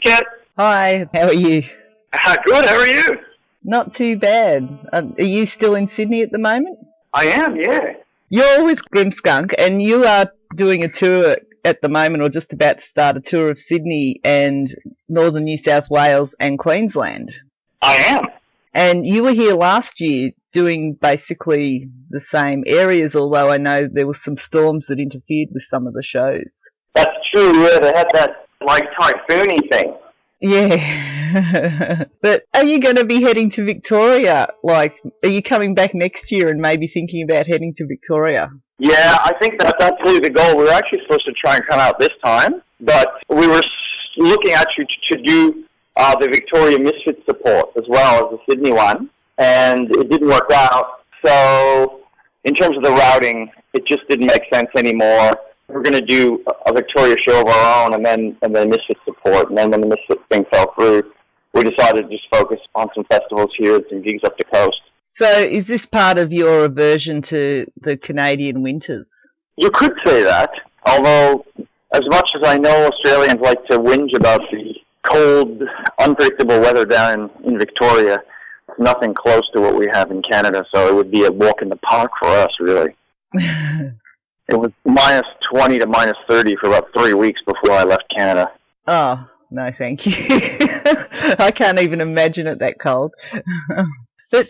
Kent. Hi, how are you? Good, how are you? Not too bad. Are you still in Sydney at the moment? I am, yeah. You're with Grimskunk, and you are doing a tour at the moment, or just about to start a tour of Sydney and northern New South Wales and Queensland. I am. And you were here last year doing basically the same areas, although I know there were some storms that interfered with some of the shows. That's true, yeah, they had that, typhoony thing. Yeah. But are you going to be heading to Victoria? Are you coming back next year and maybe thinking about heading to Victoria? Yeah, I think that's absolutely the goal. We were actually supposed to try and come out this time, but we were looking actually to do the Victoria Misfits support as well as the Sydney one, and it didn't work out. So in terms of the routing, it just didn't make sense anymore. We're going to do a Victoria show of our own and then Misfits support. And then when the Misfits thing fell through, we decided to just focus on some festivals here and some gigs up the coast. So is this part of your aversion to the Canadian winters? You could say that, although as much as I know Australians like to whinge about the cold, unpredictable weather down in Victoria, it's nothing close to what we have in Canada, so it would be a walk in the park for us, really. It was minus 20 to minus 30 for about 3 weeks before I left Canada. Oh, no thank you. I can't even imagine it that cold. But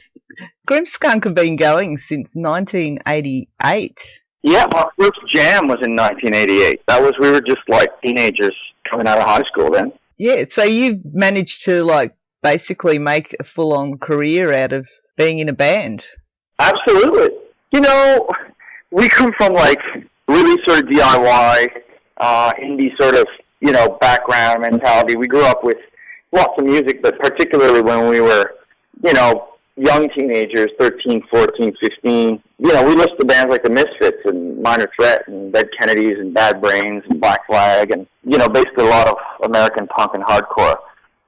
Grimskunk have been going since 1988. Yeah, our first jam was in 1988. We were just like teenagers coming out of high school then. Yeah, so you've managed to basically make a full-on career out of being in a band. Absolutely. You know, we come from really sort of DIY, indie sort of, background mentality. We grew up with lots of music, but particularly when we were, young teenagers, 13, 14, 15, we listened to bands like the Misfits and Minor Threat and Dead Kennedys and Bad Brains and Black Flag and, basically a lot of American punk and hardcore.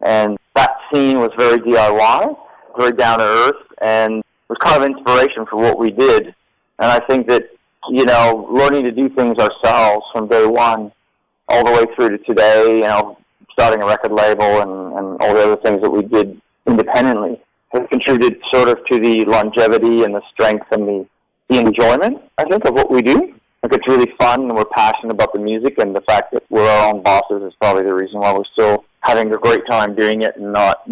And that scene was very DIY, very down to earth, and was kind of inspiration for what we did. And I think that, learning to do things ourselves from day one all the way through to today, starting a record label and all the other things that we did independently has contributed sort of to the longevity and the strength and the enjoyment, I think, of what we do. It's really fun and we're passionate about the music, and the fact that we're our own bosses is probably the reason why we're still having a great time doing it and not,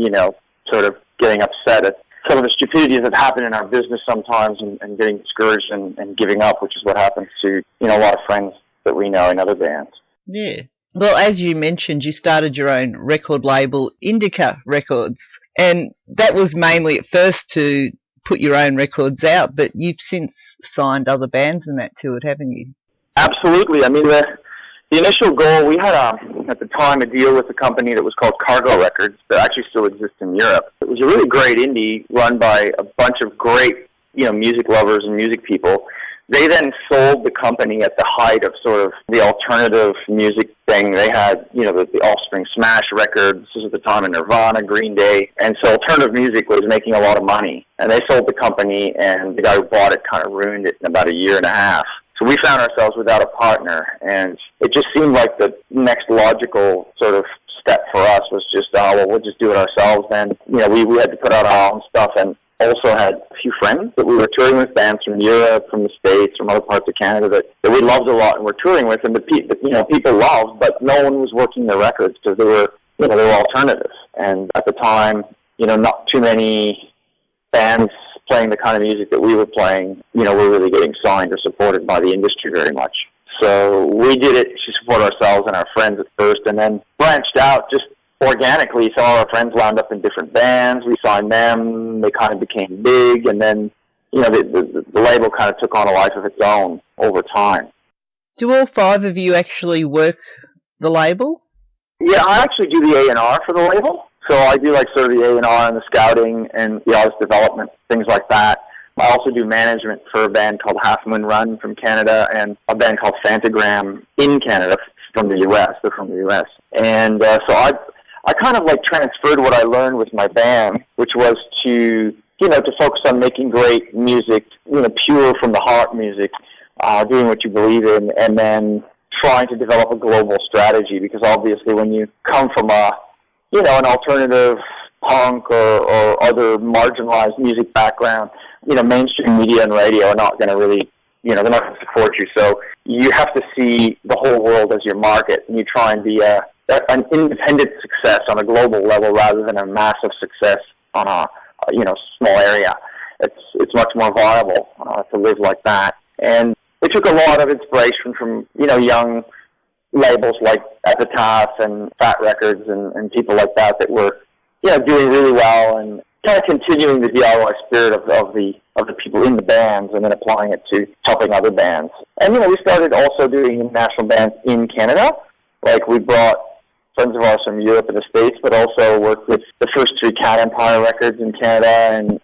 sort of getting upset at some of the stupidities that happen in our business sometimes and getting discouraged and giving up, which is what happens to, a lot of friends that we know in other bands. Yeah. Well, as you mentioned, you started your own record label, Indica Records, and that was mainly at first to put your own records out, but you've since signed other bands and that to it, haven't you? Absolutely. I mean, the initial goal, we had, at the time, a deal with a company that was called Cargo Records that actually still exists in Europe. It was a really great indie run by a bunch of great, music lovers and music people. They then sold the company at the height of sort of the alternative music thing. They had, the Offspring Smash records. This was at the time of Nirvana, Green Day. And so alternative music was making a lot of money. And they sold the company, and the guy who bought it kind of ruined it in about a year and a half. So we found ourselves without a partner, and it just seemed like the next logical sort of step for us was just, we'll just do it ourselves then. We had to put out our own stuff, and also had a few friends that we were touring with, bands from Europe, from the States, from other parts of Canada that we loved a lot and were touring with, and people loved, but no one was working the records because they were alternative. And at the time, not too many bands playing the kind of music that we were playing, were really getting signed or supported by the industry very much. So we did it to support ourselves and our friends at first, and then branched out just organically. Some of our friends wound up in different bands. We signed them. They kind of became big, and then, the label kind of took on a life of its own over time. Do all five of you actually work the label? Yeah, I actually do the A&R for the label. So I do sort of the A&R and the scouting and the artist development, things like that. I also do management for a band called Half Moon Run from Canada and a band called Fantagram in Canada from the U.S. They're from the U.S. And so I kind of transferred what I learned with my band, which was to focus on making great music, pure from the heart music, doing what you believe in, and then trying to develop a global strategy, because obviously when you come from a an alternative punk or other marginalized music background, mainstream media and radio are not going to really, they're not going to support you. So you have to see the whole world as your market, and you try and be an independent success on a global level rather than a massive success on a small area. It's much more viable to live like that. And it took a lot of inspiration from, young labels like Epitaph and Fat Records and people like that were, doing really well and kind of continuing the DIY spirit of the people in the bands and then applying it to helping other bands. And, we started also doing international bands in Canada. Like, we brought friends of ours from Europe and the States, but also worked with the first 3 Cat Empire records in Canada and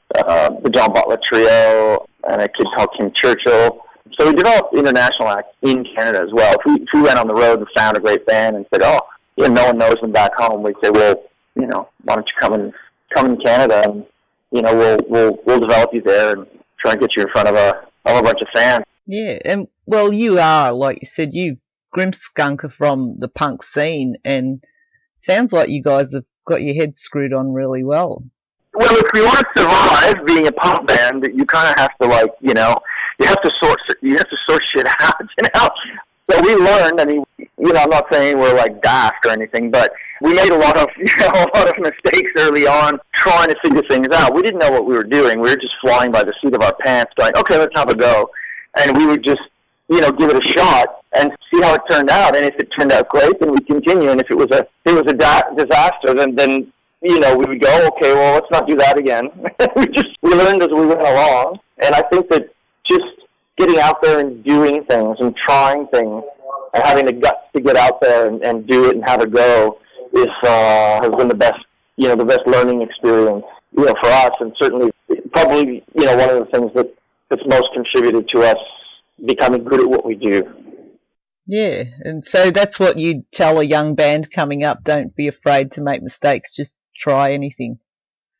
the John Butler Trio and a kid called Kim Churchill. So we developed international acts in Canada as well. If we went on the road and found a great band and said, no one knows them back home, we'd say, well, why don't you come in Canada and, we'll develop you there and try and get you in front of a bunch of fans. Yeah, and well, you are, like you said, you Grimskunk are from the punk scene, and sounds like you guys have got your head screwed on really well. Well, if we want to survive being a punk band, you kind of have to, you have to sort shit out, So we learned. I mean, I'm not saying we're like daft or anything, but we made a lot of mistakes early on trying to figure things out. We didn't know what we were doing. We were just flying by the seat of our pants, going, okay, let's have a go, and we would just give it a shot and see how it turned out. And if it turned out great, then we'd continue. And if it was a disaster, then we would go, okay, well, let's not do that again. we learned as we went along. And I think that just getting out there and doing things and trying things and having the guts to get out there and do it and have a go has been the best learning experience, for us. And certainly probably, one of the things that's most contributed to us becoming good at what we do. Yeah, and so that's what you'd tell a young band coming up: don't be afraid to make mistakes, just try anything.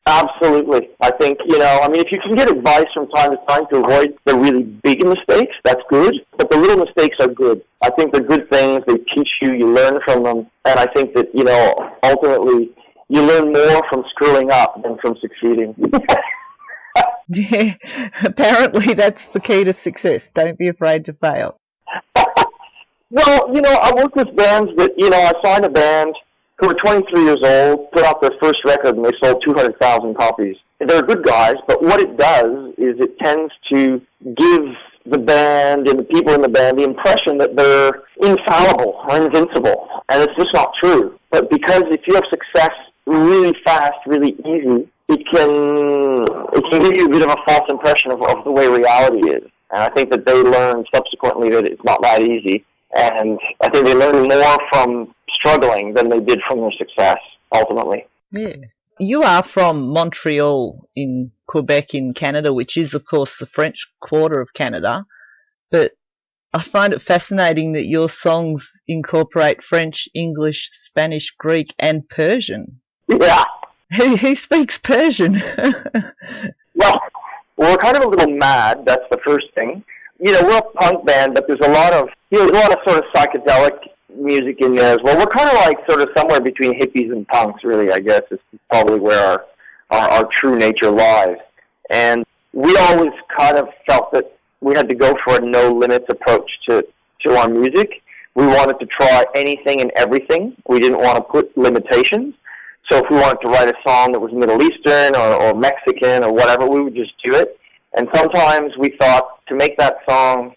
Absolutely. I think, if you can get advice from time to time to avoid the really big mistakes, that's good, but the little mistakes are good. I think they're good things, they teach you, you learn from them, and I think that, ultimately, you learn more from screwing up than from succeeding. Yeah, apparently that's the key to success. Don't be afraid to fail. Well, I work with bands that, I signed a band who were 23 years old, put out their first record, and they sold 200,000 copies. They're good guys, but what it does is it tends to give the band and the people in the band the impression that they're infallible or invincible, and it's just not true. But because if you have success really fast, really easy, it can give you a bit of a false impression of the way reality is. And I think that they learn subsequently that it's not that easy. And I think they learn more from struggling than they did from their success, ultimately. Yeah. You are from Montreal in Quebec in Canada, which is, of course, the French quarter of Canada. But I find it fascinating that your songs incorporate French, English, Spanish, Greek, and Persian. Yeah. Who speaks Persian? Well, we're kind of a little mad, that's the first thing. We're a punk band, but there's a lot of sort of psychedelic music in there as well. We're kind of like sort of somewhere between hippies and punks, really, I guess, is probably where our true nature lies. And we always kind of felt that we had to go for a no-limits approach to our music. We wanted to try anything and everything. We didn't want to put limitations. So if we wanted to write a song that was Middle Eastern or Mexican or whatever, we would just do it. And sometimes we thought to make that song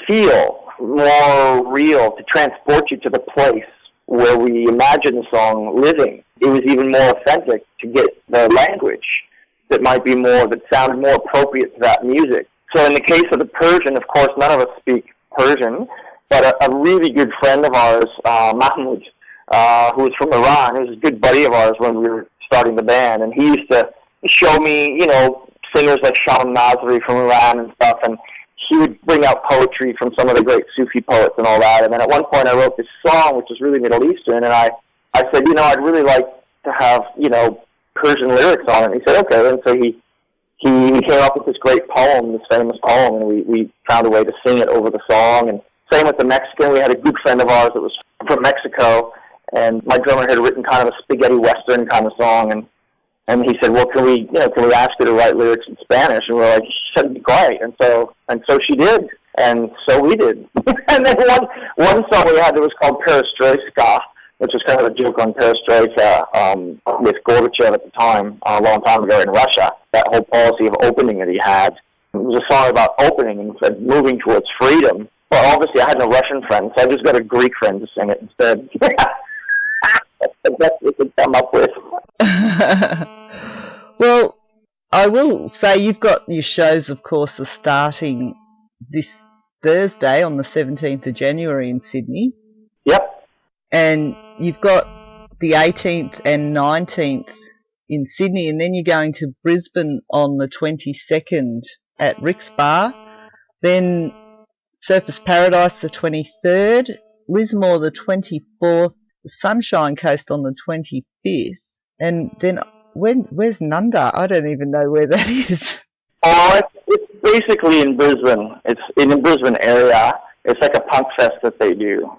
feel more real, to transport you to the place where we imagine the song living, it was even more authentic to get the language that sounded more appropriate to that music. So in the case of the Persian, of course, none of us speak Persian, but a really good friend of ours, Mahmoud, who was from Iran, who was a good buddy of ours when we were starting the band, and he used to show me, singers like Shaman Nasri from Iran and stuff, and he would bring out poetry from some of the great Sufi poets and all that. And then at one point I wrote this song, which was really Middle Eastern, and I said, I'd really like to have, Persian lyrics on it. And he said, okay. And so he came up with this great poem, this famous poem, and we found a way to sing it over the song. And same with the Mexican. We had a good friend of ours that was from Mexico, And my drummer had written kind of a spaghetti western kind of song, and he said, well, can we ask her to write lyrics in Spanish? And we're like, that'd be great. And so she did, and so we did. And then one song we had that was called Perestroika, which was kind of a joke on perestroika with Gorbachev at the time, a long time ago in Russia, that whole policy of opening that he had. It was a song about opening and moving towards freedom. Well, obviously I had no Russian friends, so I just got a Greek friend to sing it instead. That's the best we could come up with. Well, I will say you've got your shows, of course, are starting this Thursday on the 17th of January in Sydney. Yep. And you've got the 18th and 19th in Sydney, and then you're going to Brisbane on the 22nd at Rick's Bar, then Surfers Paradise the 23rd, Lismore the 24th, the Sunshine Coast on the 25th, and then where's Nunda? I don't even know where that is. Oh, it's basically in Brisbane. It's in the Brisbane area. It's like a punk fest that they do.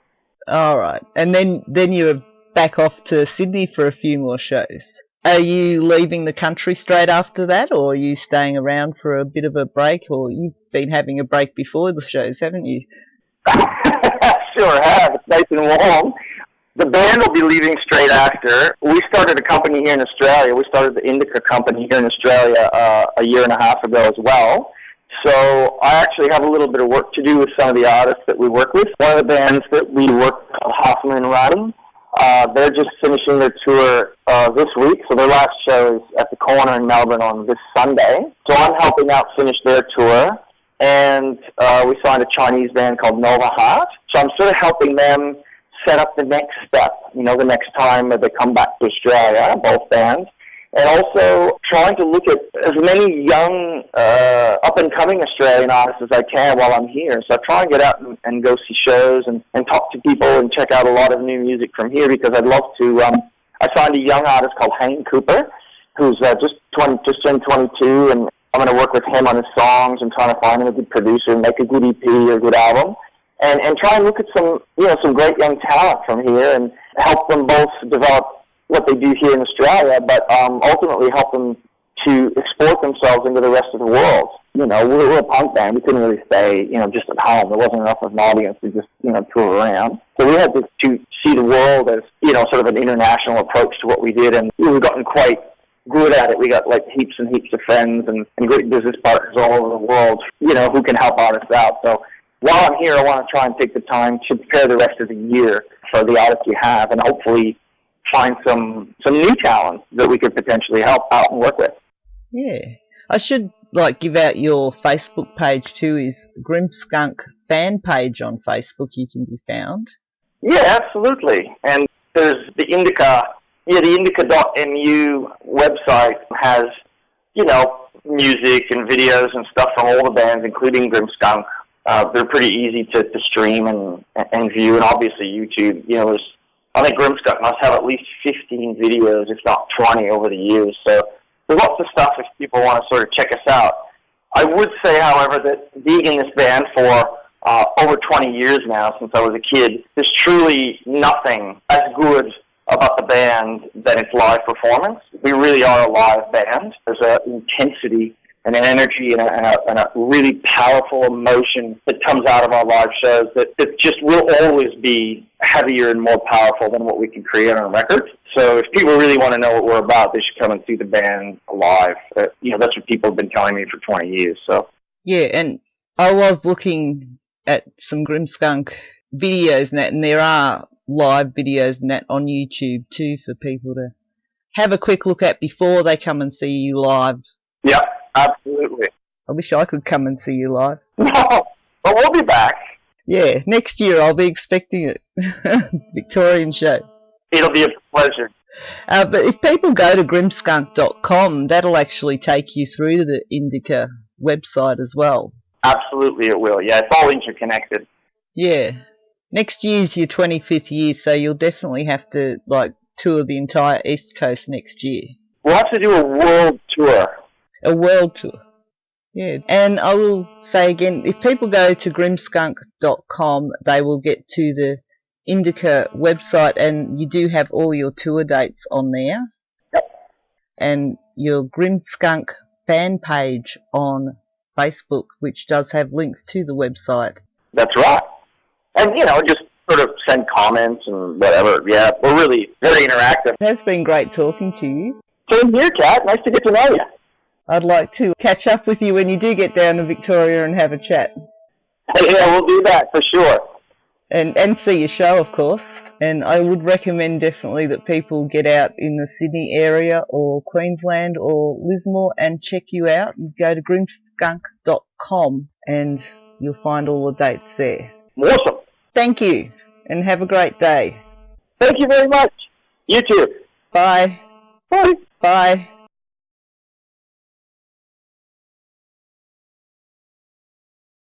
All right, and then you're back off to Sydney for a few more shows. Are you leaving the country straight after that, or are you staying around for a bit of a break? Or you've been having a break before the shows, haven't you? Sure have. It's nice and warm. The band will be leaving straight after. We started a company here in Australia. We started the Indica company here in Australia a year and a half ago as well. So I actually have a little bit of work to do with some of the artists that we work with. One of the bands that we work with, called Hoffman and Radham, they're just finishing their tour this week. So their last show is at the Corner in Melbourne on this Sunday. So I'm helping out finish their tour. And we signed a Chinese band called Nova Heart. So I'm sort of helping them set up the next step, the next time that they come back to Australia, both bands. And also trying to look at as many young, up-and-coming Australian artists as I can while I'm here. So I try and get out and go see shows and talk to people and check out a lot of new music from here, because I'd love to. I signed a young artist called Hayne Cooper, who's just turned 22, and I'm going to work with him on his songs and trying to find him a good producer and make a good EP or a good album. And try and look at some great young talent from here and help them both develop what they do here in Australia, but ultimately help them to export themselves into the rest of the world. We're a punk band. We couldn't really stay, just at home. There wasn't enough of an audience to just, tour around. So we had to see the world as, sort of an international approach to what we did, and we've gotten quite good at it. We got like heaps and heaps of friends and great business partners all over the world, who can help artists out. So while I'm here, I want to try and take the time to prepare the rest of the year for the artists we have, and hopefully find some new talent that we could potentially help out and work with. Yeah. I should give out your Facebook page too. Is Grimskunk fan page on Facebook you can be found. Yeah, absolutely. And there's the Indica, the Indica.mu website has, music and videos and stuff from all the bands, including Grimskunk. They're pretty easy to stream and view, and obviously YouTube, I think Grimskunk must have at least 15 videos, if not 20, over the years. So there's lots of stuff if people want to sort of check us out. I would say, however, that being in this band for over 20 years now, since I was a kid, there's truly nothing as good about the band than its live performance. We really are a live band. There's an intensity and an energy and a really powerful emotion that comes out of our live shows that just will always be heavier and more powerful than what we can create on a record. So if people really want to know what we're about, they should come and see the band live. That's what people have been telling me for 20 years. So yeah, and I was looking at some Grimskunk videos and there are live videos and that on YouTube too for people to have a quick look at before they come and see you live. Yep. Absolutely. I wish I could come and see you live. No, but we'll be back. Yeah, next year I'll be expecting it. Victorian show. It'll be a pleasure. But if people go to grimskunk.com, that'll actually take you through to the Indica website as well. Absolutely it will. Yeah, it's all interconnected. Yeah. Next year's your 25th year, so you'll definitely have to tour the entire East Coast next year. We'll have to do a world tour. A world tour. Yeah. And I will say again, if people go to grimskunk.com, they will get to the Indica website, and you do have all your tour dates on there. Yep. And your Grimskunk fan page on Facebook, which does have links to the website. That's right. And, just sort of send comments and whatever. Yeah, we're really very interactive. It has been great talking to you. Same here, Kat. Nice to get to know you. I'd like to catch up with you when you do get down to Victoria and have a chat. Yeah, we'll do that for sure. And see your show, of course. And I would recommend definitely that people get out in the Sydney area or Queensland or Lismore and check you out. You go to grimskunk.com and you'll find all the dates there. Awesome. Thank you, and have a great day. Thank you very much. You too. Bye. Bye. Bye.